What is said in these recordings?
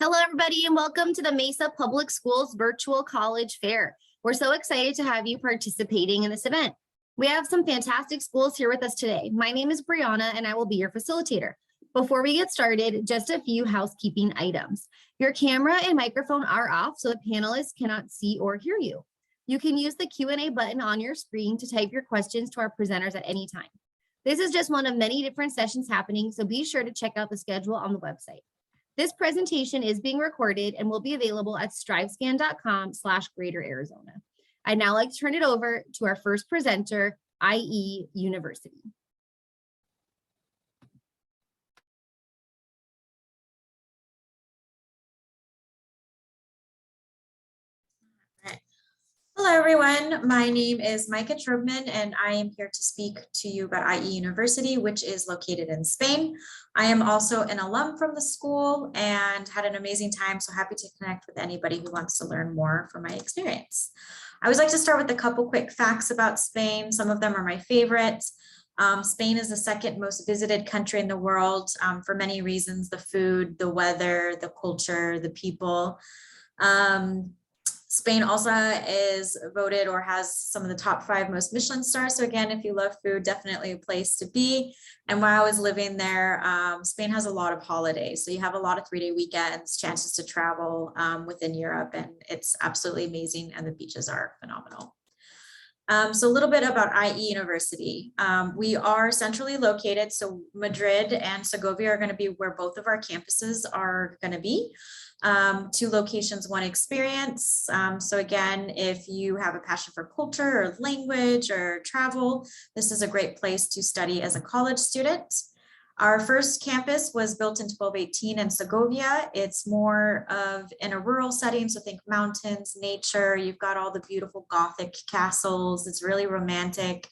Hello, everybody, and welcome to the Mesa Public Schools Virtual College Fair. We're so excited to have you participating in this event. We have some fantastic schools here with us today. My name is Brianna, and I will be your facilitator. Before we get started, just a few housekeeping items. Your camera and microphone are off, so the panelists cannot see or hear you. You can use the Q&A button on your screen to type your questions to our presenters at any time. This is just one of many different sessions happening, so be sure to check out the schedule on the website. This presentation is being recorded and will be available at strivescan.com/Greater Arizona. I'd now like to turn it over to our first presenter, IE University. Hello, everyone. My name is Micah Trubman, and I am here to speak to you about IE University, which is located in Spain. I am also an alum from the school and had an amazing time, so happy to connect with anybody who wants to learn more from my experience. I always like to start with a couple quick facts about Spain. Some of them are my favorites. Spain is the second most visited country in the world for many reasons: the food, the weather, the culture, the people. Spain also is voted or has some of the top 5 most Michelin stars. So again, if you love food, definitely a place to be. And while I was living there, Spain has a lot of holidays. So you have a lot of 3-day weekends, chances to travel within Europe, and it's absolutely amazing. And the beaches are phenomenal. So a little bit about IE University. We are centrally located. So Madrid and Segovia are going to be where both of our campuses are going to be. 2 locations, 1 experience. So again, if you have a passion for culture or language or travel, this is a great place to study as a college student. Our first campus was built in 1218 in Segovia. It's more of in a rural setting, so think mountains, nature. You've got all the beautiful Gothic castles. It's really romantic.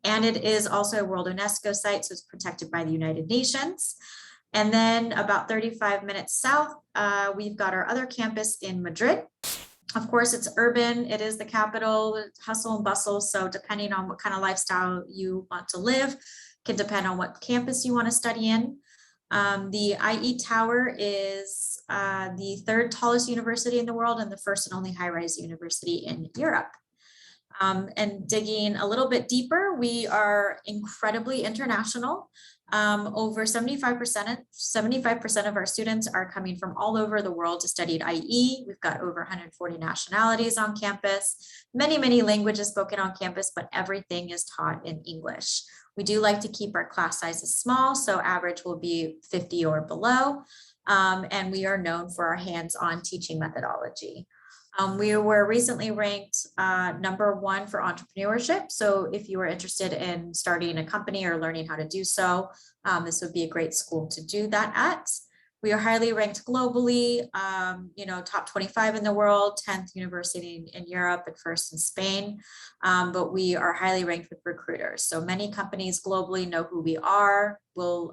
And it is also a World UNESCO site, so it's protected by the United Nations. And then about 35 minutes south, we've got our other campus in Madrid. Of course, it's urban. It is the capital, hustle and bustle. So depending on what kind of lifestyle you want to live, can depend on what campus you want to study in. The IE Tower is the 3rd tallest university in the world and the first and only high-rise university in Europe. And digging a little bit deeper, we are incredibly international. Over 75% of our students are coming from all over the world to study at IE. We've got over 140 nationalities on campus, many languages spoken on campus, but everything is taught in English. We do like to keep our class sizes small, so average will be 50 or below. And we are known for our hands-on teaching methodology. We were recently ranked #1 for entrepreneurship. So if you are interested in starting a company or learning how to do so, this would be a great school to do that at. We are highly ranked globally, top 25 in the world, 10th university in Europe, and 1st in Spain. But we are highly ranked with recruiters. So many companies globally know who we are, will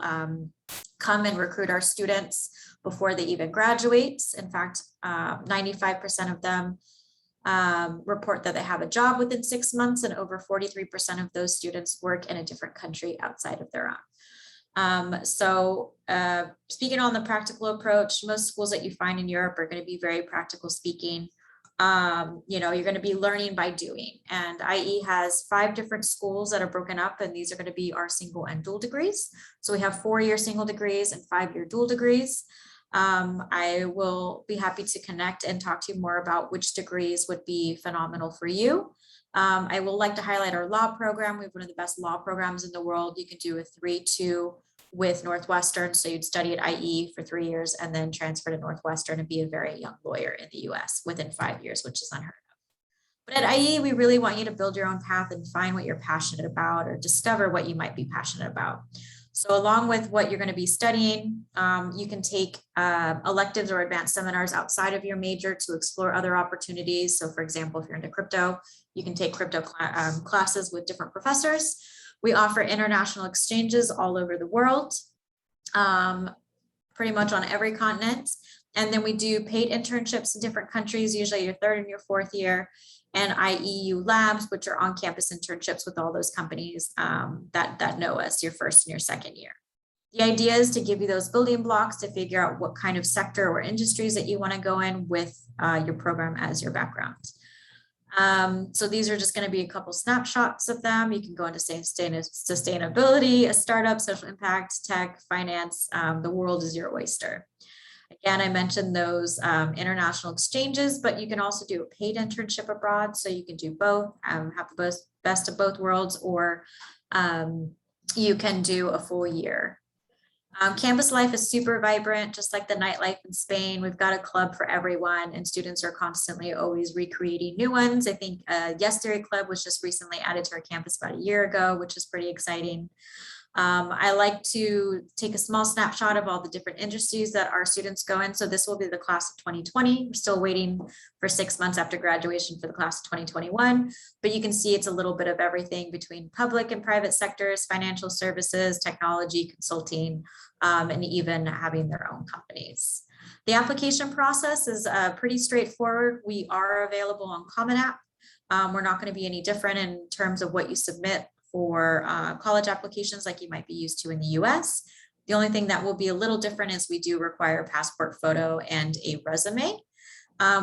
come and recruit our students before they even graduate. In fact, 95% of them report that they have a job within 6 months, and over 43% of those students work in a different country outside of their own. Speaking on the practical approach, most schools that you find in Europe are going to be very practical speaking. You're going to be learning by doing, and IE has 5 different schools that are broken up, and these are going to be our single and dual degrees. So we have 4-year single degrees and 5-year dual degrees. I will be happy to connect and talk to you more about which degrees would be phenomenal for you. I will like to highlight our law program. We have one of the best law programs in the world. You can do a 3-2 with Northwestern. So you'd study at IE for 3 years and then transfer to Northwestern and be a very young lawyer in the US within 5 years, which is unheard of. But at IE, we really want you to build your own path and find what you're passionate about or discover what you might be passionate about. So along with what you're going to be studying, you can take electives or advanced seminars outside of your major to explore other opportunities. So for example, if you're into crypto, you can take crypto classes with different professors. We offer international exchanges all over the world, pretty much on every continent. And then we do paid internships in different countries, usually your 3rd and your 4th year, and IEU labs, which are on-campus internships with all those companies that know us your 1st and your 2nd year. The idea is to give you those building blocks to figure out what kind of sector or industries that you want to go in with your program as your background. So these are just going to be a couple snapshots of them. You can go into sustainability, a startup, social impact, tech, finance. The world is your oyster. Again, I mentioned those international exchanges, but you can also do a paid internship abroad. So you can do both, have the best of both worlds, or you can do a full year. Campus life is super vibrant, just like the nightlife in Spain. We've got a club for everyone, and students are constantly always recreating new ones. I think Yes Theory Club was just recently added to our campus about a year ago, which is pretty exciting. I like to take a small snapshot of all the different industries that our students go in. So this will be the class of 2020. We're still waiting for 6 months after graduation for the class of 2021, but you can see it's a little bit of everything between public and private sectors, financial services, technology, consulting, and even having their own companies. The application process is pretty straightforward. We are available on Common App. We're not going to be any different in terms of what you submit for college applications like you might be used to in the US. The only thing that will be a little different is we do require a passport photo and a resume.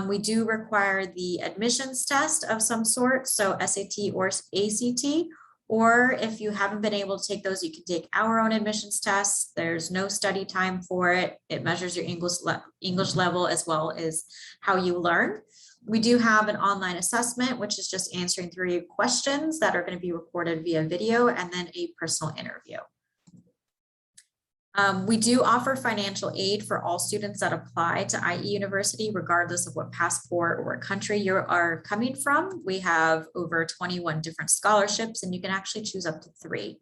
We do require the admissions test of some sort, so SAT or ACT, or if you haven't been able to take those, you can take our own admissions tests. There's no study time for it. It measures your English level as well as how you learn. We do have an online assessment, which is just answering 3 questions that are going to be recorded via video, and then a personal interview. We do offer financial aid for all students that apply to IE University, regardless of what passport or what country you are coming from. We have over 21 different scholarships, and you can actually choose up to 3.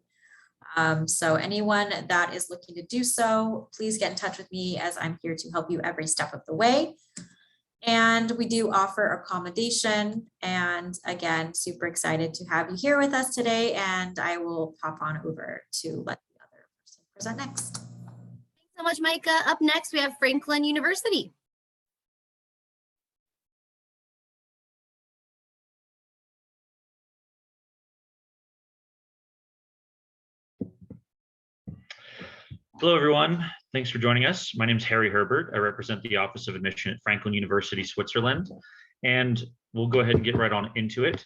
So anyone that is looking to do so, please get in touch with me, as I'm here to help you every step of the way. And we do offer accommodation. And again, super excited to have you here with us today. And I will pop on over to let the other person present next. Thanks so much, Micah. Up next, we have Franklin University. Hello, everyone. Thanks for joining us. My name is Harry Herbert. I represent the Office of Admission at Franklin University, Switzerland, and we'll go ahead and get right on into it.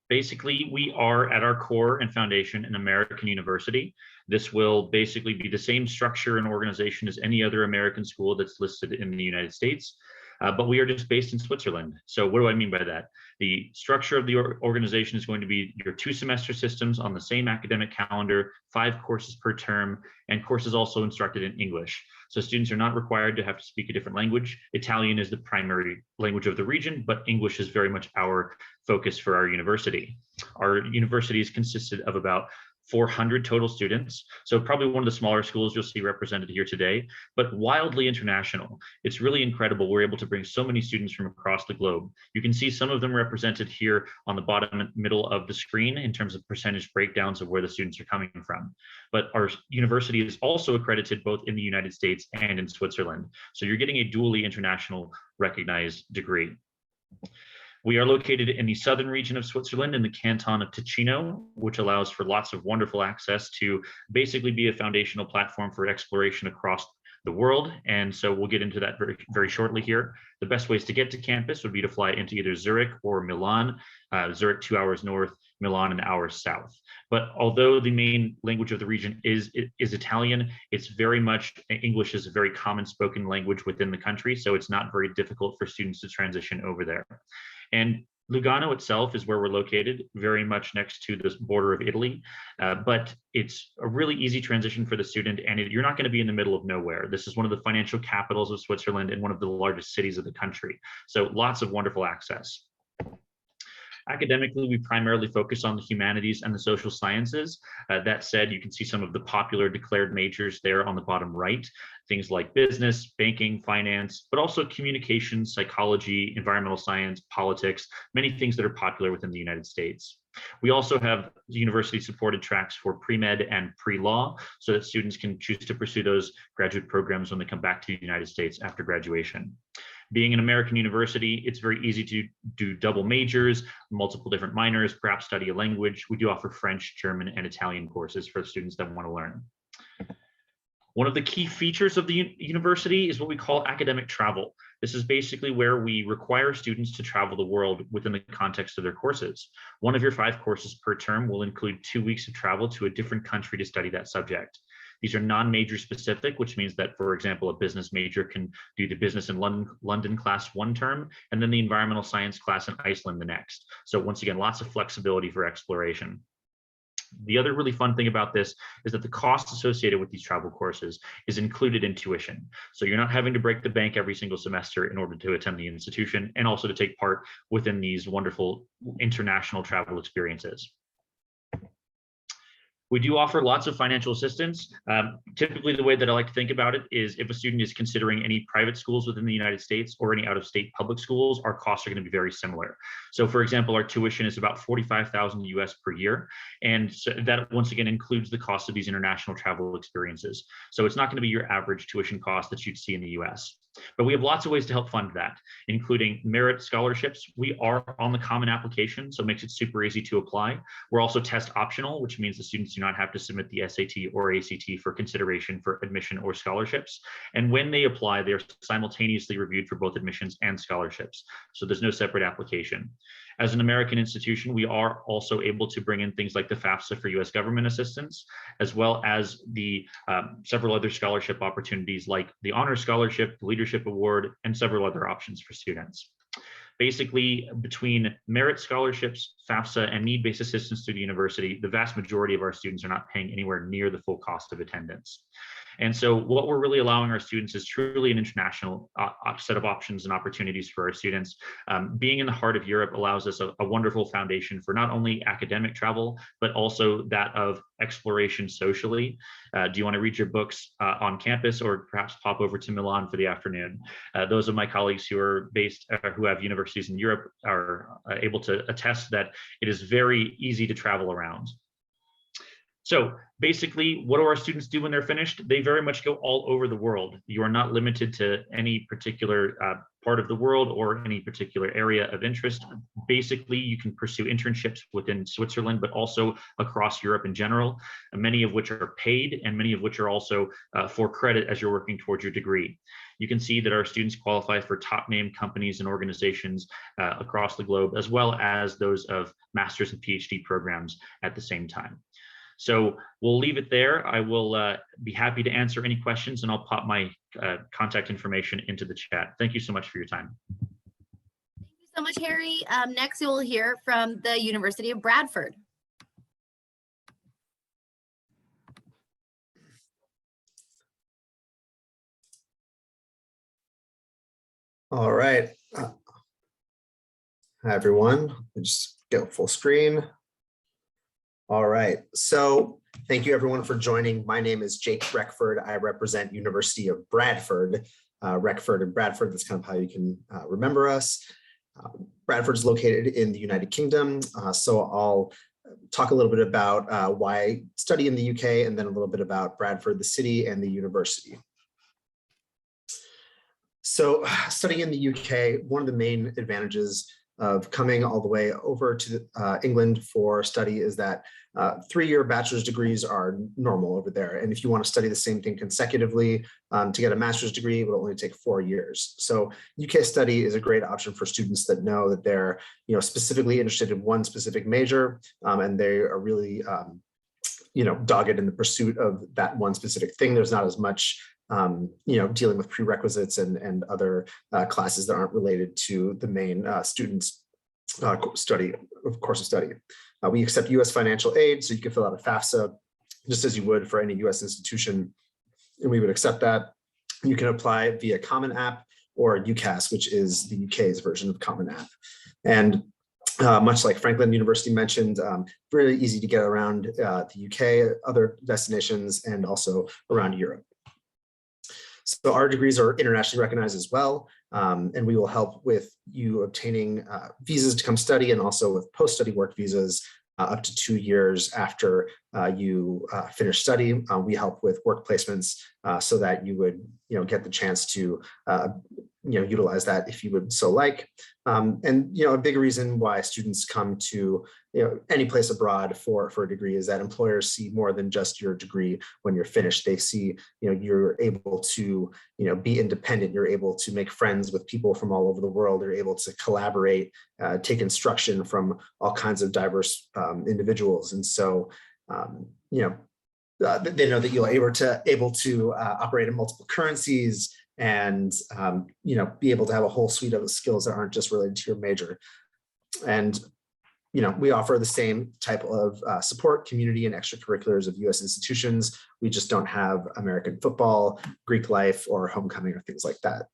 Basically, we are at our core and foundation an American university. This will basically be the same structure and organization as any other American school that's listed in the United States, but we are just based in Switzerland. So what do I mean by that? The structure of the organization is going to be your 2 semester systems on the same academic calendar, 5 courses per term, and courses also instructed in English. So students are not required to have to speak a different language. Italian is the primary language of the region, but English is very much our focus for our university. Our university is consisted of about 400 total students. So probably one of the smaller schools you'll see represented here today, but wildly international. It's really incredible. We're able to bring so many students from across the globe. You can see some of them represented here on the bottom and middle of the screen in terms of percentage breakdowns of where the students are coming from. But our university is also accredited both in the United States and in Switzerland. So you're getting a dually international recognized degree. We are located in the southern region of Switzerland in the canton of Ticino, which allows for lots of wonderful access to basically be a foundational platform for exploration across the world. And so we'll get into that very shortly here. The best ways to get to campus would be to fly into either Zurich or Milan. Zurich 2 hours north, Milan an hour south. But although the main language of the region is Italian, it's very much, English is a very common spoken language within the country. So it's not very difficult for students to transition over there. And Lugano itself is where we're located, very much next to the border of Italy, but it's a really easy transition for the student, and you're not going to be in the middle of nowhere. This is one of the financial capitals of Switzerland and one of the largest cities of the country, so lots of wonderful access. Academically, we primarily focus on the humanities and the social sciences. That said, you can see some of the popular declared majors there on the bottom right, things like business, banking, finance, but also communications, psychology, environmental science, politics, many things that are popular within the United States. We also have university-supported tracks for pre-med and pre-law so that students can choose to pursue those graduate programs when they come back to the United States after graduation. Being an American university, it's very easy to do double majors, multiple different minors, perhaps study a language. We do offer French, German, and Italian courses for students that want to learn. One of the key features of the university is what we call academic travel. This is basically where we require students to travel the world within the context of their courses. One of your 5 courses per term will include 2 weeks of travel to a different country to study that subject. These are non-major specific, which means that, for example, a business major can do the business in London class one term, and then the environmental science class in Iceland the next. So once again, lots of flexibility for exploration. The other really fun thing about this is that the cost associated with these travel courses is included in tuition. So you're not having to break the bank every single semester in order to attend the institution and also to take part within these wonderful international travel experiences. We do offer lots of financial assistance. Typically, the way that I like to think about it is if a student is considering any private schools within the United States or any out-of-state public schools, our costs are going to be very similar. So for example, our tuition is about $45,000 US per year. And so that once again includes the cost of these international travel experiences. So it's not going to be your average tuition cost that you'd see in the US. But we have lots of ways to help fund that, including merit scholarships. We are on the Common Application, so it makes it super easy to apply. We're also test optional, which means the students do not have to submit the SAT or ACT for consideration for admission or scholarships. And when they apply, they're simultaneously reviewed for both admissions and scholarships. So there's no separate application. As an American institution, we are also able to bring in things like the FAFSA for US government assistance, as well as the several other scholarship opportunities like the Honor Scholarship, the Leadership Award, and several other options for students. Basically, between merit scholarships, FAFSA, and need-based assistance through the university, the vast majority of our students are not paying anywhere near the full cost of attendance. And so what we're really allowing our students is truly an international set of options and opportunities for our students. Being in the heart of Europe allows us a wonderful foundation for not only academic travel, but also that of exploration socially. Do you want to read your books on campus or perhaps pop over to Milan for the afternoon? Those of my colleagues who are based, who have universities in Europe are able to attest that it is very easy to travel around. So basically, what do our students do when they're finished? They very much go all over the world. You are not limited to any particular part of the world or any particular area of interest. Basically, you can pursue internships within Switzerland, but also across Europe in general, many of which are paid and many of which are also for credit as you're working towards your degree. You can see that our students qualify for top name companies and organizations across the globe, as well as those of master's and PhD programs at the same time. So we'll leave it there. I will be happy to answer any questions, and I'll pop my contact information into the chat. Thank you so much for your time. Thank you so much, Harry. Next, we will hear from the University of Bradford. All right. Hi, everyone. Just go full screen. All right, so thank you everyone for joining. My name is Jake Reckford. I represent University of Bradford. Reckford and Bradford, that's kind of how you can remember us. Bradford is located in the United Kingdom, so I'll talk a little bit about why I study in the UK and then a little bit about Bradford, the city, and the university. So studying in the UK, one of the main advantages of coming all the way over to England for study is that 3-year bachelor's degrees are normal over there. And if you want to study the same thing consecutively to get a master's degree, it will only take 4 years. So UK study is a great option for students that know that they're specifically interested in one specific major and they are really dogged in the pursuit of that one specific thing. There's not as much dealing with prerequisites and other classes that aren't related to the main students' course of study. We accept U.S. financial aid, so you can fill out a FAFSA just as you would for any U.S. institution, and we would accept that. You can apply via Common App or UCAS, which is the UK's version of Common App. And much like Franklin University mentioned, really easy to get around the UK, other destinations, and also around Europe. So our degrees are internationally recognized as well, and we will help with you obtaining visas to come study and also with post-study work visas up to 2 years after you finish study. We help with work placements so that you would get the chance to utilize that if you would so like. And a big reason why students come to any place abroad for a degree is that employers see more than just your degree when you're finished. They see you're able to be independent. You're able to make friends with people from all over the world. You're able to collaborate, take instruction from all kinds of diverse individuals. And so they know that you're able to operate in multiple currencies and be able to have a whole suite of skills that aren't just related to your major. And we offer the same type of support, community, and extracurriculars of U.S. institutions. We just don't have American football, Greek life, or homecoming, or things like that.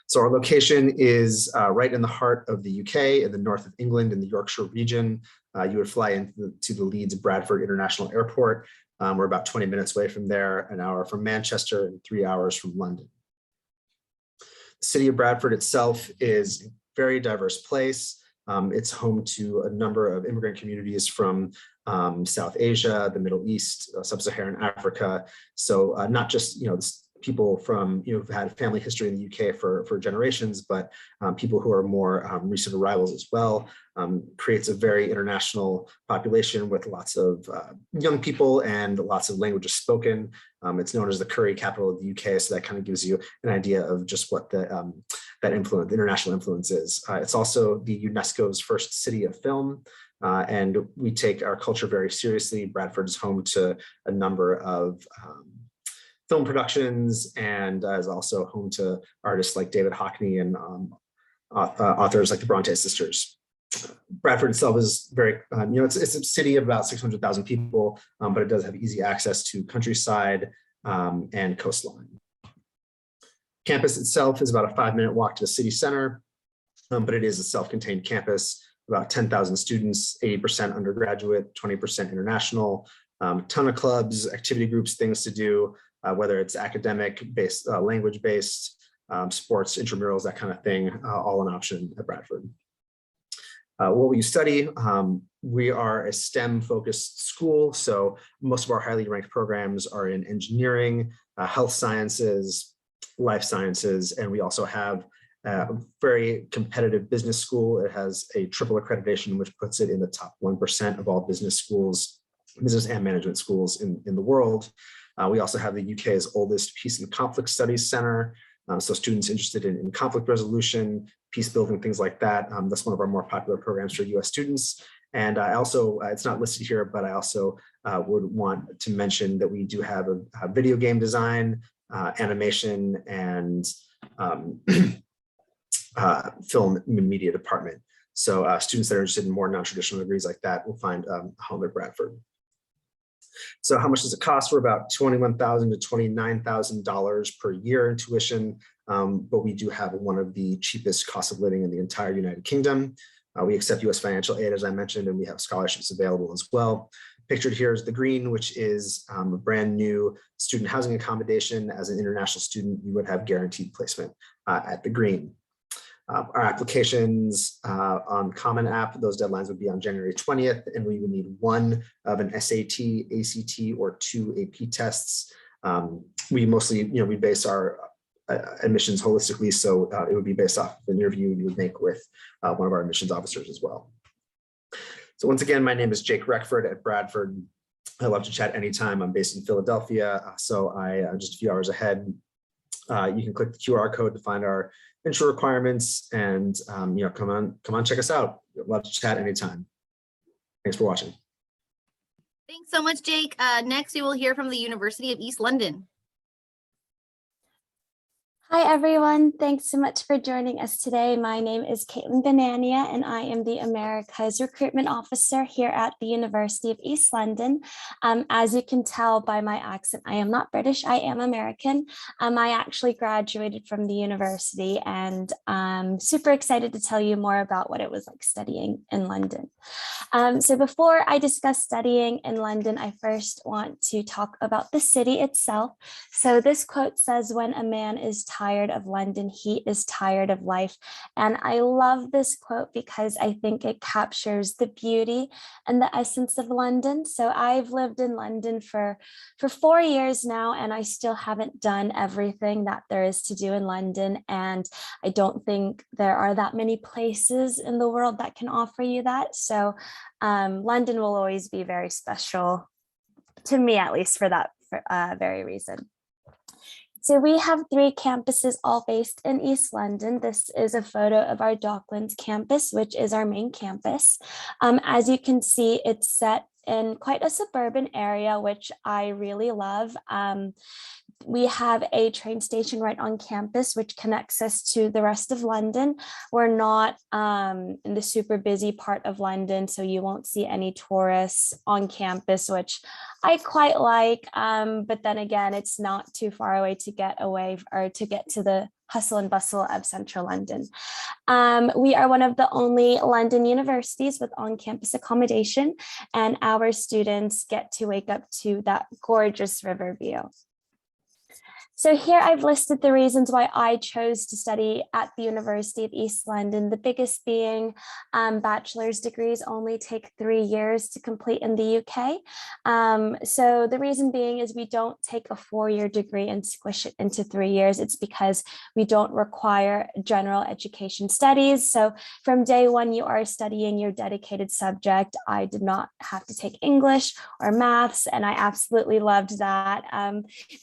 So our location is right in the heart of the UK, in the north of England, in the Yorkshire region. You would fly into the Leeds Bradford International Airport. We're about 20 minutes away from there, an hour from Manchester, and 3 hours from London. The city of Bradford itself is a very diverse place. It's home to a number of immigrant communities from South Asia, the Middle East, Sub-Saharan Africa. So not just people from who've had family history in the UK for generations, but people who are more recent arrivals as well. Creates a very international population with lots of young people and lots of languages spoken. It's known as the curry capital of the UK, so that kind of gives you an idea of just what the international influence is. It's also the UNESCO's first city of film, and we take our culture very seriously. Bradford is home to a number of film productions and is also home to artists like David Hockney and authors like the Bronte sisters. Bradford itself is very, it's a city of about 600,000 people, but it does have easy access to countryside and coastline. Campus itself is about a 5-minute walk to the city center, but it is a self-contained campus, about 10,000 students, 80% undergraduate, 20% international, ton of clubs, activity groups, things to do, whether it's academic-based, language-based, sports, intramurals, that kind of thing, all an option at Bradford. What will you study? We are a STEM-focused school, so most of our highly ranked programs are in engineering, health sciences, life sciences, and we also have a very competitive business school. It has a triple accreditation, which puts it in the top 1% of all business schools, business and management schools in the world. We also have the UK's oldest Peace and Conflict Studies Center. So students interested in conflict resolution, peace building, things like that. That's one of our more popular programs for US students. And I also, it's not listed here, but I also would want to mention that we do have a video game design, animation, and film and media department. So students that are interested in more non-traditional degrees like that will find a home at Bradford. So how much does it cost? We're about $21,000 to $29,000 per year in tuition, but we do have one of the cheapest cost of living in the entire United Kingdom. We accept US financial aid, as I mentioned, and we have scholarships available as well. Pictured here is the Green, which is a brand new student housing accommodation. As an international student, you would have guaranteed placement at the Green. Our applications on Common App, those deadlines would be on January 20th, and we would need one of an SAT, ACT, or 2 AP tests. We mostly, we base our admissions holistically, so it would be based off of an interview you would make with one of our admissions officers as well. So once again, my name is Jake Reckford at Bradford. I love to chat anytime. I'm based in Philadelphia, so I'm just a few hours ahead. You can click the QR code to find our intro requirements, and come on, check us out. We'd love to chat anytime. Thanks for watching. Thanks so much, Jake. Next, we will hear from the University of East London. Hi, everyone. Thanks so much for joining us today. My name is Caitlin Banania, and I am the Americas Recruitment Officer here at the University of East London. As you can tell by my accent, I am not British, I am American. I actually graduated from the university, and I'm super excited to tell you more about what it was like studying in London. So before I discuss studying in London, I first want to talk about the city itself. So this quote says, "When a man is tired of London, he is tired of life. And I love this quote because I think it captures the beauty and the essence of London. So I've lived in London for 4 years now, and I still haven't done everything that there is to do in London. And I don't think there are that many places in the world that can offer you that. So London will always be very special to me, at least for that very reason. So we have 3 campuses all based in East London. This is a photo of our Docklands campus, which is our main campus. As you can see, it's set in quite a suburban area, which I really love. We have a train station right on campus, which connects us to the rest of London. We're not in the super busy part of London, so you won't see any tourists on campus, which I quite like. But then again, it's not too far away to get away or to get to the hustle and bustle of central London. We are one of the only London universities with on-campus accommodation, and our students get to wake up to that gorgeous river view. So here I've listed the reasons why I chose to study at the University of East London, the biggest being bachelor's degrees only take 3 years to complete in the UK. So the reason being is we don't take a 4-year degree and squish it into 3 years. It's because we don't require general education studies. So from day one, you are studying your dedicated subject. I did not have to take English or maths, and I absolutely loved that.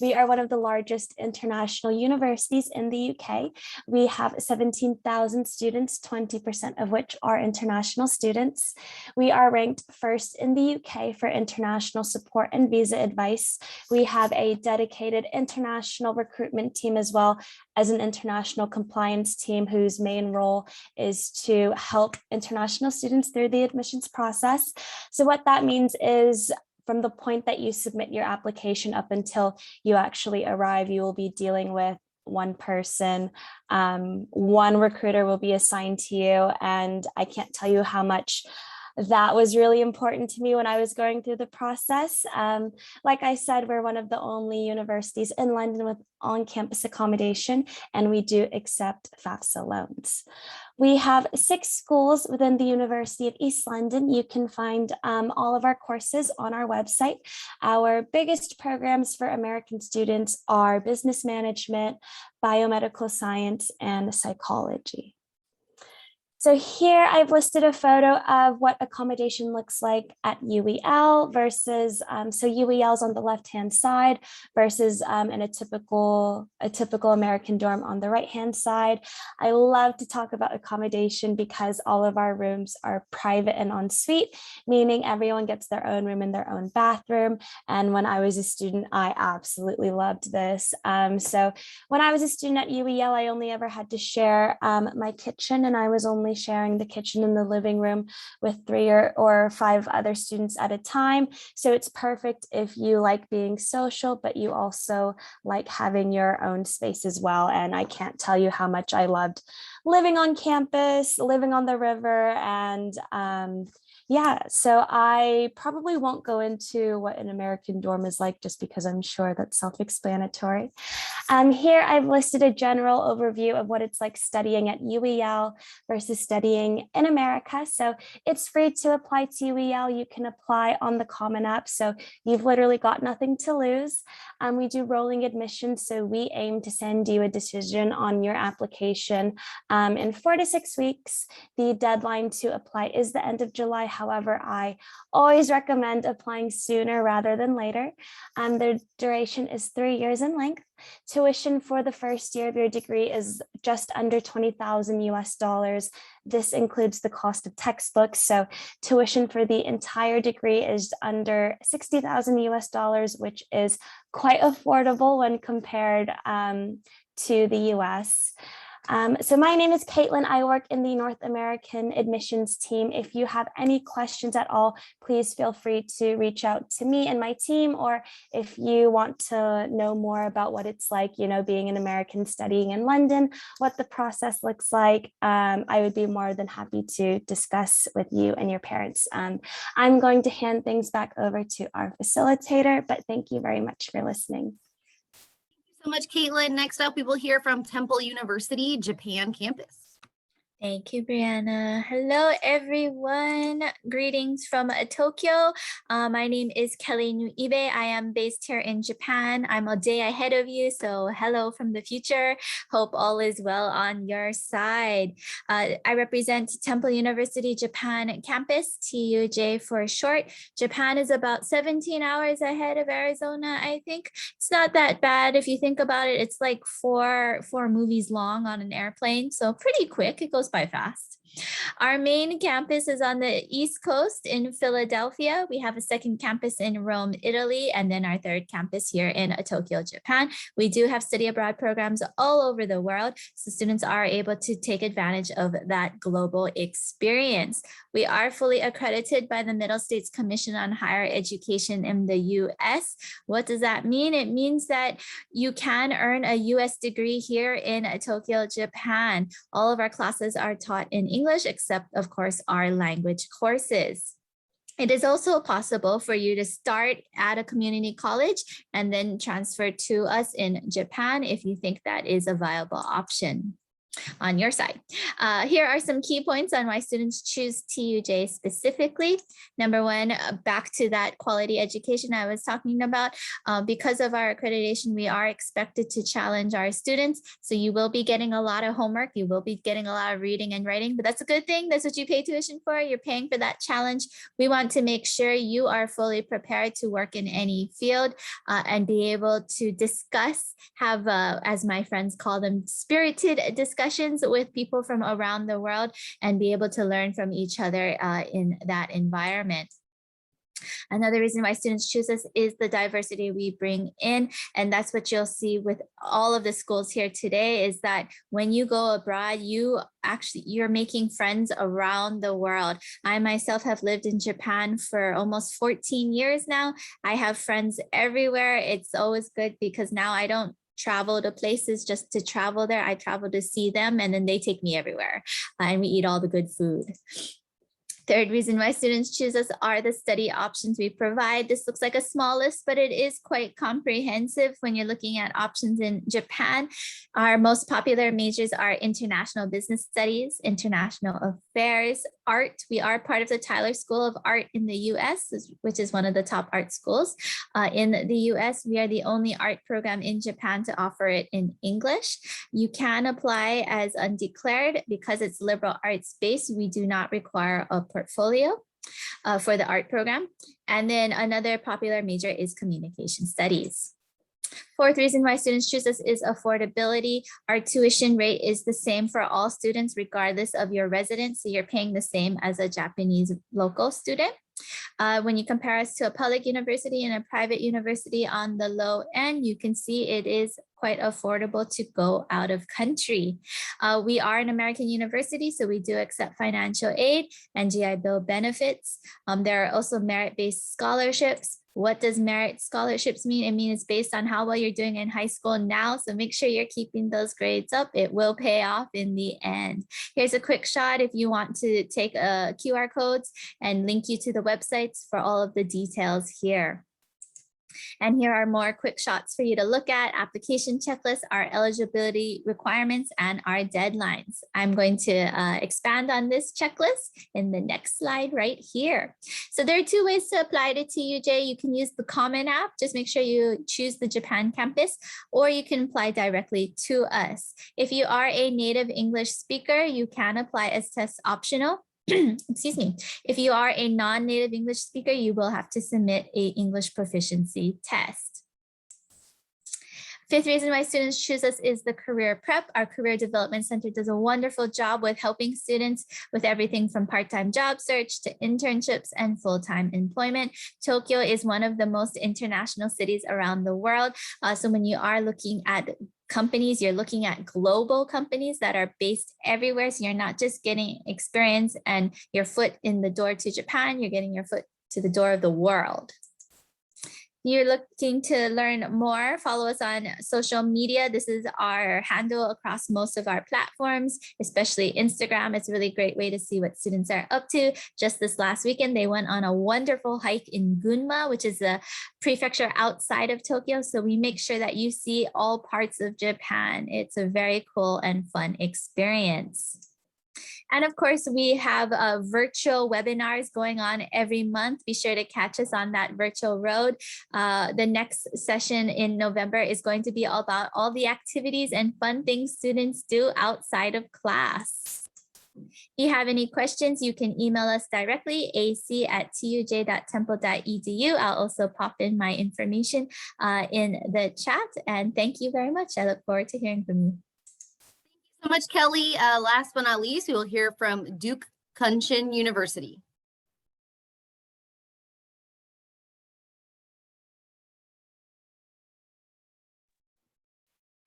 We are one of the largest international universities in the UK. We have 17,000 students, 20% of which are international students. We are ranked first in the UK for international support and visa advice. We have a dedicated international recruitment team as well as an international compliance team whose main role is to help international students through the admissions process. So what that means is from the point that you submit your application up until you actually arrive, you will be dealing with one person. One recruiter will be assigned to you. And I can't tell you how much that was really important to me when I was going through the process. Like I said, we're one of the only universities in London with on-campus accommodation, and we do accept FAFSA loans. We have 6 schools within the University of East London. You can find all of our courses on our website. Our biggest programs for American students are business management, biomedical science, and psychology. So here I've listed a photo of what accommodation looks like at UEL versus, so UEL is on the left-hand side versus in a typical American dorm on the right-hand side. I love to talk about accommodation because all of our rooms are private and en suite, meaning everyone gets their own room and their own bathroom. And when I was a student, I absolutely loved this. So when I was a student at UEL, I only ever had to share my kitchen, and I was only sharing the kitchen in the living room with 3 or 5 other students at a time. So it's perfect if you like being social, but you also like having your own space as well. And I can't tell you how much I loved living on campus, living on the river, and yeah, so I probably won't go into what an American dorm is like just because I'm sure that's self-explanatory. Here I've listed a general overview of what it's like studying at UEL versus studying in America. So it's free to apply to UEL. You can apply on the Common App. So you've literally got nothing to lose. We do rolling admissions. So we aim to send you a decision on your application in 4 to 6 weeks. The deadline to apply is the end of July. However, I always recommend applying sooner rather than later. The duration is 3 years in length. Tuition for the first year of your degree is just under $20,000 US. This includes the cost of textbooks. So tuition for the entire degree is under $60,000 US, which is quite affordable when compared to the US. So my name is Caitlin. I work in the North American admissions team. If you have any questions at all, please feel free to reach out to me and my team, or if you want to know more about what it's like, being an American studying in London, what the process looks like, I would be more than happy to discuss with you and your parents. I'm going to hand things back over to our facilitator, but thank you very much for listening. So much, Caitlin. Next up, we will hear from Temple University, Japan campus. Thank you, Brianna. Hello, everyone. Greetings from Tokyo. My name is Kelly Nuibe. I am based here in Japan. I'm a day ahead of you, so hello from the future. Hope all is well on your side. I represent Temple University Japan campus, TUJ for short. Japan is about 17 hours ahead of Arizona, I think. It's not that bad if you think about it. It's like four movies long on an airplane, so pretty quick. It goes by fast. Our main campus is on the East Coast in Philadelphia. We have a second campus in Rome, Italy, and then our third campus here in Tokyo, Japan. We do have study abroad programs all over the world, so students are able to take advantage of that global experience. We are fully accredited by the Middle States Commission on Higher Education in the US. What does that mean? It means that you can earn a US degree here in Tokyo, Japan. All of our classes are taught in English, except of course our language courses. It is also possible for you to start at a community college and then transfer to us in Japan if you think that is a viable option on your side. Here are some key points on why students choose TUJ specifically. Number one, back to that quality education I was talking about. Because of our accreditation, we are expected to challenge our students. So you will be getting a lot of homework. You will be getting a lot of reading and writing, but that's a good thing. That's what you pay tuition for. You're paying for that challenge. We want to make sure you are fully prepared to work in any field and be able to discuss, have, as my friends call them, spirited discussions with people from around the world and be able to learn from each other in that environment. Another reason why students choose us is the diversity we bring in. And that's what you'll see with all of the schools here today is that when you go abroad, you're making friends around the world. I myself have lived in Japan for almost 14 years now. I have friends everywhere. It's always good because now I don't travel to places just to travel there. I travel to see them and then they take me everywhere and we eat all the good food. Third reason why students choose us are the study options we provide. This looks like a small list, but it is quite comprehensive when you're looking at options in Japan. Our most popular majors are international business studies, international affairs, art. We are part of the Tyler School of Art in the US, which is one of the top art schools. In the US, we are the only art program in Japan to offer it in English. You can apply as undeclared because it's liberal arts based. We do not require a portfolio for the art program. And then another popular major is communication studies. Fourth reason why students choose us is affordability. Our tuition rate is the same for all students, regardless of your residence. So you're paying the same as a Japanese local student. When you compare us to a public university and a private university on the low end, you can see it is quite affordable to go out of country. We are an American university, so we do accept financial aid and GI Bill benefits. There are also merit-based scholarships. What does merit scholarships mean? It means it's based on how well you're doing in high school now. So make sure you're keeping those grades up. It will pay off in the end. Here's a quick shot if you want to take QR codes and link you to the websites for all of the details here. And here are more quick shots for you to look at: application checklist, our eligibility requirements, and our deadlines. I'm going to expand on this checklist in the next slide right here. So there are two ways to apply to TUJ. You can use the Common app, just make sure you choose the Japan campus, or you can apply directly to us. If you are a native English speaker, you can apply as test optional. Excuse me. If you are a non-native English speaker, you will have to submit an English proficiency test. Fifth reason why students choose us is the career prep. Our career development center does a wonderful job with helping students with everything from part-time job search to internships and full-time employment. Tokyo is one of the most international cities around the world. So when you are looking at companies, you're looking at global companies that are based everywhere. So you're not just getting experience and your foot in the door to Japan, you're getting your foot to the door of the world. you're looking to learn more, follow us on social media. This is our handle across most of our platforms, especially Instagram. It's a really great way to see what students are up to. Just this last weekend, they went on a wonderful hike in Gunma, which is a prefecture outside of Tokyo. So we make sure that you see all parts of Japan. It's a very cool and fun experience. And of course, we have virtual webinars going on every month. Be sure to catch us on that virtual road. The next session in November is going to be all about all the activities and fun things students do outside of class. If you have any questions, you can email us directly, ac@tuj.temple.edu. I'll also pop in my information in the chat. And thank you very much. I look forward to hearing from you. So much, Kelly. Last but not least, we will hear from Duke Kunshan University.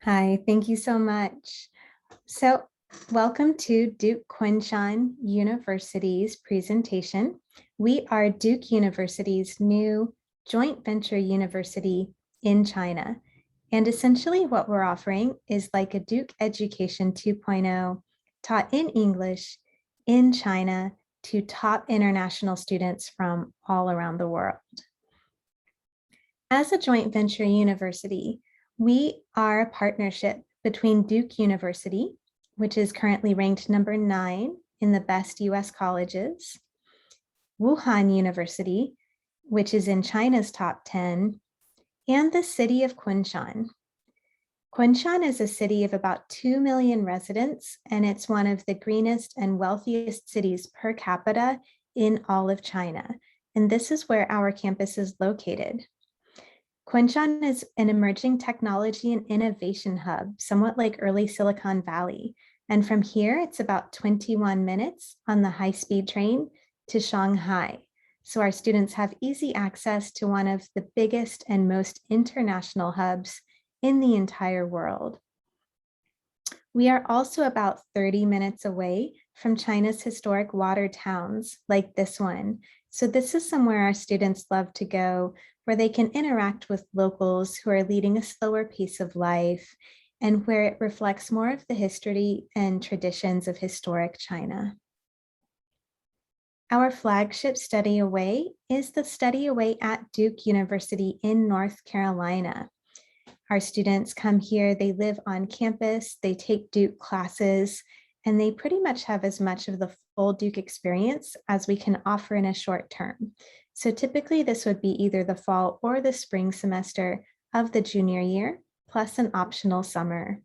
Hi, thank you so much. So welcome to Duke Kunshan University's presentation. We are Duke University's new joint venture university in China. And essentially what we're offering is like a Duke Education 2.0 taught in English in China to top international students from all around the world. As a joint venture university, we are a partnership between Duke University, which is currently ranked number 9 in the best US colleges, Wuhan University, which is in China's top 10, and the city of Kunshan. Kunshan is a city of about 2 million residents, and it's one of the greenest and wealthiest cities per capita in all of China. And this is where our campus is located. Kunshan is an emerging technology and innovation hub, somewhat like early Silicon Valley. And from here, it's about 21 minutes on the high-speed train to Shanghai. So our students have easy access to one of the biggest and most international hubs in the entire world. We are also about 30 minutes away from China's historic water towns like this one. So this is somewhere our students love to go, where they can interact with locals who are leading a slower pace of life and where it reflects more of the history and traditions of historic China. Our flagship study away is the study away at Duke University in North Carolina. Our students come here, they live on campus, they take Duke classes, and they pretty much have as much of the full Duke experience as we can offer in a short term. So typically this would be either the fall or the spring semester of the junior year, plus an optional summer.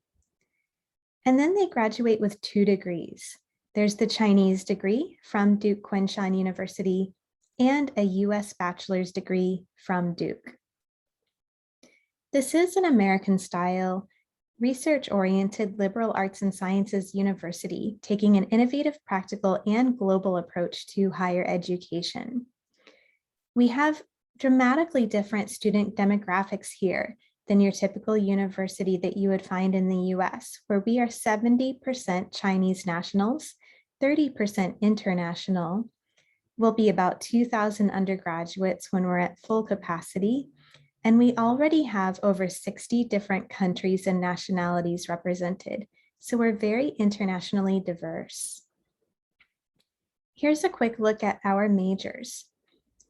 And then they graduate with 2 degrees. There's the Chinese degree from Duke Kunshan University and a US bachelor's degree from Duke. This is an American-style, research-oriented liberal arts and sciences university, taking an innovative, practical, and global approach to higher education. We have dramatically different student demographics here than your typical university that you would find in the US, where we are 70% Chinese nationals, 30% international. We'll be about 2,000 undergraduates when we're at full capacity. And we already have over 60 different countries and nationalities represented. So we're very internationally diverse. Here's a quick look at our majors.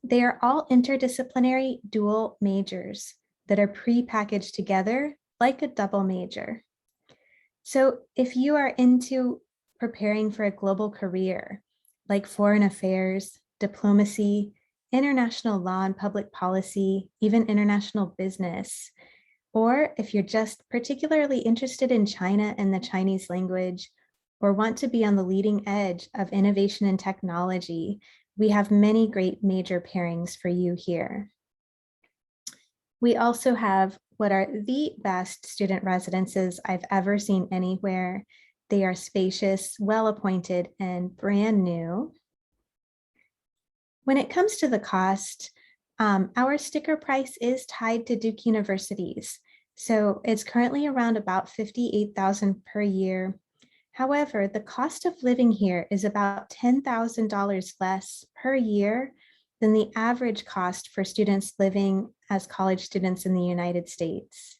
They are all interdisciplinary dual majors that are pre-packaged together like a double major. So if you are into preparing for a global career, like foreign affairs, diplomacy, international law and public policy, even international business, or if you're just particularly interested in China and the Chinese language, or want to be on the leading edge of innovation and technology, we have many great major pairings for you here. We also have what are the best student residences I've ever seen anywhere. They are spacious, well-appointed, and brand new. When it comes to the cost, our sticker price is tied to Duke University's. So it's currently around about $58,000 per year. However, the cost of living here is about $10,000 less per year than the average cost for students living as college students in the United States.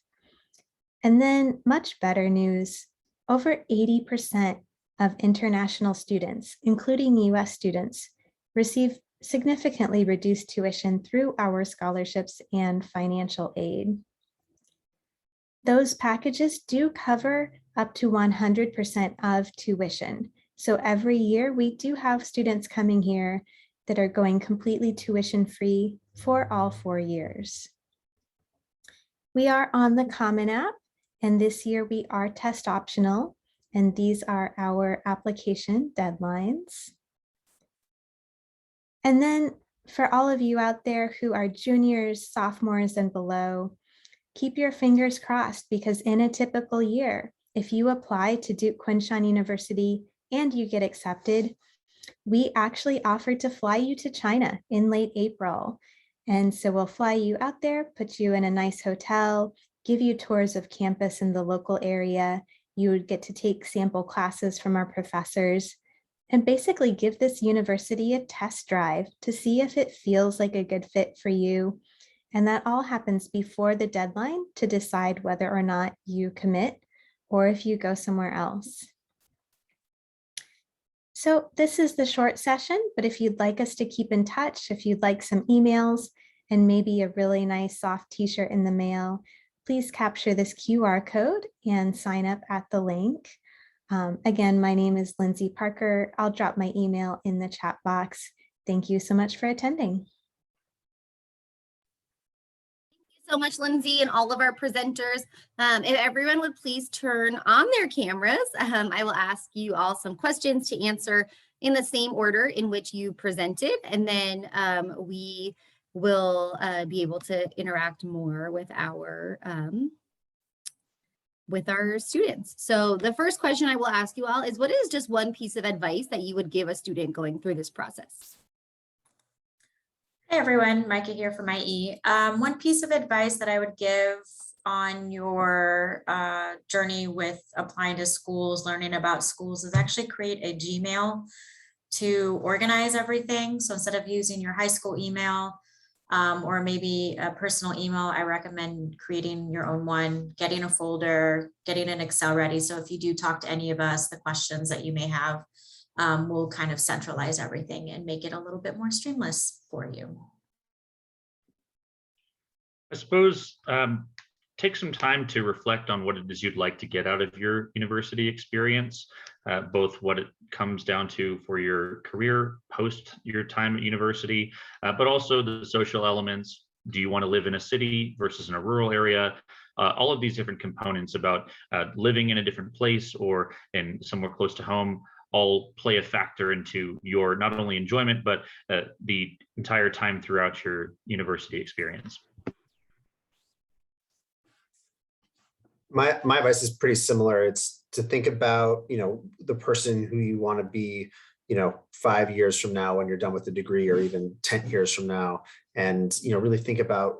And then much better news, over 80% of international students, including US students, receive significantly reduced tuition through our scholarships and financial aid. Those packages do cover up to 100% of tuition. So every year we do have students coming here that are going completely tuition free for all 4 years. We are on the Common App, and this year we are test optional, and these are our application deadlines. And then for all of you out there who are juniors, sophomores, and below, keep your fingers crossed, because in a typical year, if you apply to Duke Kunshan University and you get accepted, we actually offered to fly you to China in late April. And so we'll fly you out there, put you in a nice hotel, give you tours of campus in the local area. You would get to take sample classes from our professors and basically give this university a test drive to see if it feels like a good fit for you. And that all happens before the deadline to decide whether or not you commit or if you go somewhere else. So this is the short session, but if you'd like us to keep in touch, if you'd like some emails and maybe a really nice soft t-shirt in the mail, please capture this QR code and sign up at the link. Again, my name is Lindsay Parker. I'll drop my email in the chat box. Thank you so much for attending. So much, Lindsay, and all of our presenters. If everyone would please turn on their cameras, I will ask you all some questions to answer in the same order in which you presented, and then we will be able to interact more with our students. So the first question I will ask you all is, what is just one piece of advice that you would give a student going through this process? Hey everyone, Micah here from IE. One piece of advice that I would give on your journey with applying to schools, learning about schools, is actually create a Gmail to organize everything. So instead of using your high school email or maybe a personal email, I recommend creating your own one, getting a folder, getting an Excel ready. So if you do talk to any of us, the questions that you may have, we'll kind of centralize everything and make it a little bit more streamless for you. I suppose take some time to reflect on what it is you'd like to get out of your university experience, both what it comes down to for your career post your time at university, but also the social elements. Do you want to live in a city versus in a rural area? All of these different components about living in a different place or in somewhere close to home all play a factor into your not only enjoyment, but the entire time throughout your university experience. My advice is pretty similar. It's to think about, the person who you want to be, 5 years from now when you're done with the degree, or even 10 years from now. And, really think about,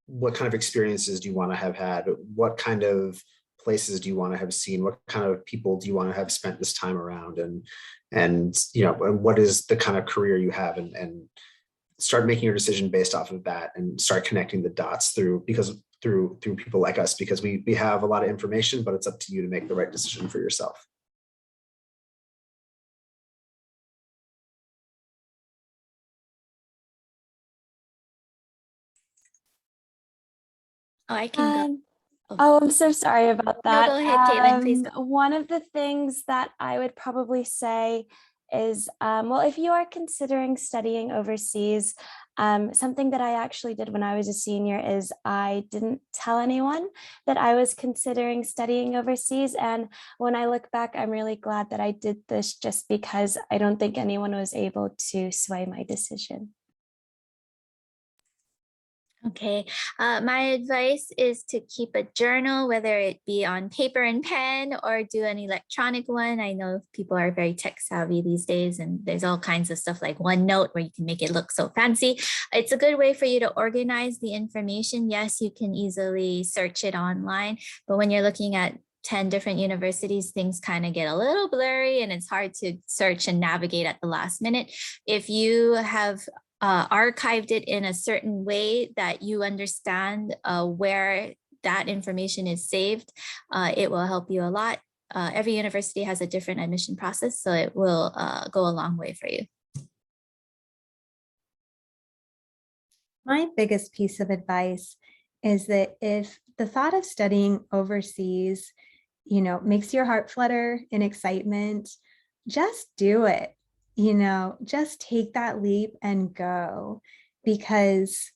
what kind of experiences do you want to have had? What kind of places do you want to have seen? What kind of people do you want to have spent this time around? And what is the kind of career you have, and start making your decision based off of that, and start connecting the dots through people like us, because we have a lot of information, but it's up to you to make the right decision for yourself. Oh, I can go. Oh, I'm so sorry about that. No, go ahead, Caitlin, please go. One of the things that I would probably say is, well, if you are considering studying overseas, something that I actually did when I was a senior is I didn't tell anyone that I was considering studying overseas. And when I look back, I'm really glad that I did this, just because I don't think anyone was able to sway my decision. Okay, my advice is to keep a journal, whether it be on paper and pen or do an electronic one. I know people are very tech savvy these days, and there's all kinds of stuff like OneNote where you can make it look so fancy. It's a good way for you to organize the information. Yes, you can easily search it online, but when you're looking at 10 different universities, things kind of get a little blurry and it's hard to search and navigate at the last minute. If you have archived it in a certain way that you understand where that information is saved, it will help you a lot. Every university has a different admission process, so it will go a long way for you. My biggest piece of advice is that if the thought of studying overseas, makes your heart flutter in excitement, just do it. Just take that leap and go. Because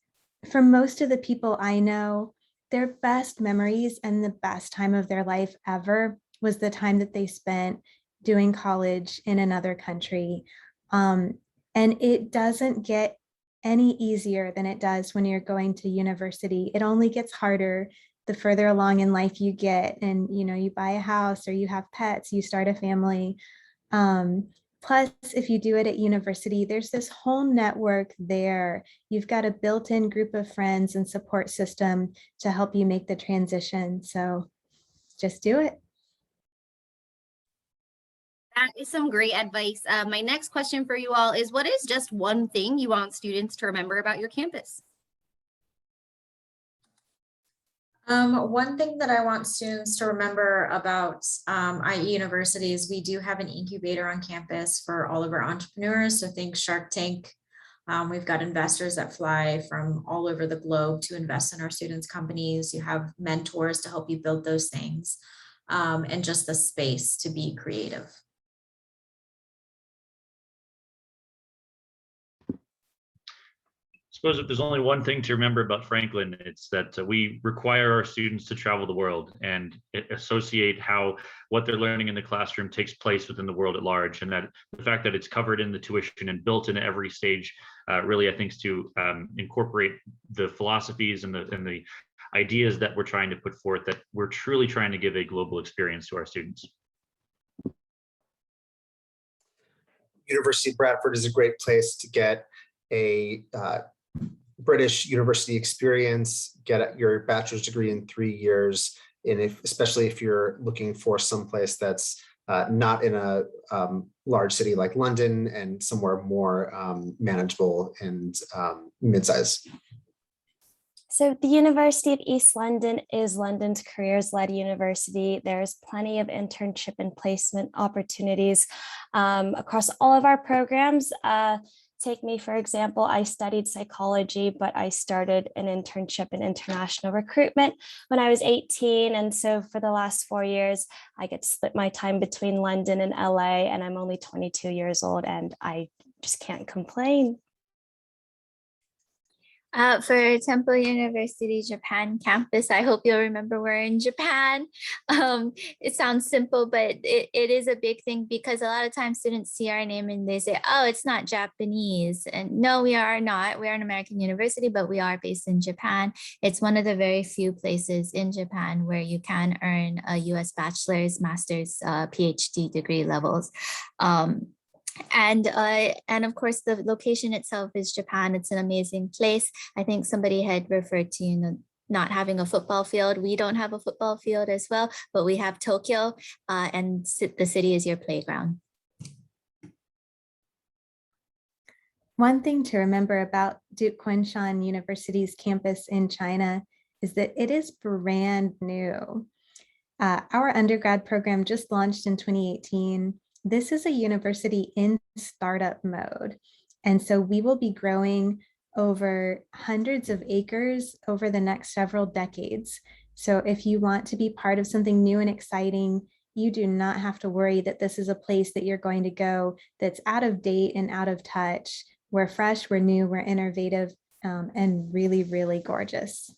for most of the people I know, their best memories and the best time of their life ever was the time that they spent doing college in another country. And it doesn't get any easier than it does when you're going to university. It only gets harder the further along in life you get, and you buy a house or you have pets, you start a family. Plus, if you do it at university, there's this whole network there. You've got a built-in group of friends and support system to help you make the transition. So just do it. That is some great advice. My next question for you all is, what is just one thing you want students to remember about your campus? One thing that I want students to remember about IE University is we do have an incubator on campus for all of our entrepreneurs. So think Shark Tank. We've got investors that fly from all over the globe to invest in our students' companies. You have mentors to help you build those things, and just the space to be creative. Suppose if there's only one thing to remember about Franklin, it's that we require our students to travel the world and associate how what they're learning in the classroom takes place within the world at large, and that the fact that it's covered in the tuition and built into every stage really, I think, is to incorporate the philosophies and the ideas that we're trying to put forth, that we're truly trying to give a global experience to our students. University of Bradford is a great place to get a British university experience, get your bachelor's degree in 3 years, and especially if you're looking for someplace that's not in a large city like London, and somewhere more manageable and mid-size. So the University of East London is London's careers-led university. There's plenty of internship and placement opportunities across all of our programs. Take me, for example, I studied psychology, but I started an internship in international recruitment when I was 18. And so for the last 4 years, I get to split my time between London and LA, and I'm only 22 years old, and I just can't complain. For Temple University Japan campus, I hope you'll remember we're in Japan. It sounds simple, but it is a big thing, because a lot of times students see our name and they say, oh, it's not Japanese. And no, we are not. We are an American university, but we are based in Japan. It's one of the very few places in Japan where you can earn a US bachelor's, master's, PhD degree levels. And of course, the location itself is Japan. It's an amazing place. I think somebody had referred to, not having a football field. We don't have a football field as well, but we have Tokyo, and the city is your playground. One thing to remember about Duke Kunshan University's campus in China is that it is brand new. Our undergrad program just launched in 2018. This is a university in startup mode. And so we will be growing over hundreds of acres over the next several decades. So if you want to be part of something new and exciting, you do not have to worry that this is a place that you're going to go that's out of date and out of touch. We're fresh, we're new, we're innovative, and really, really gorgeous.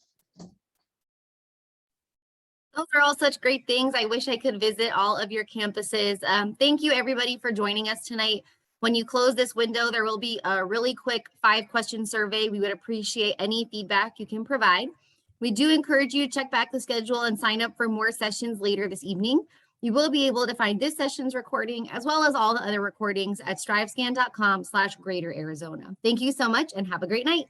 Those are all such great things. I wish I could visit all of your campuses. Thank you, everybody, for joining us tonight. When you close this window, there will be a really quick 5-question survey. We would appreciate any feedback you can provide. We do encourage you to check back the schedule and sign up for more sessions later this evening. You will be able to find this session's recording, as well as all the other recordings, at strivescan.com/greaterarizona. Thank you so much and have a great night.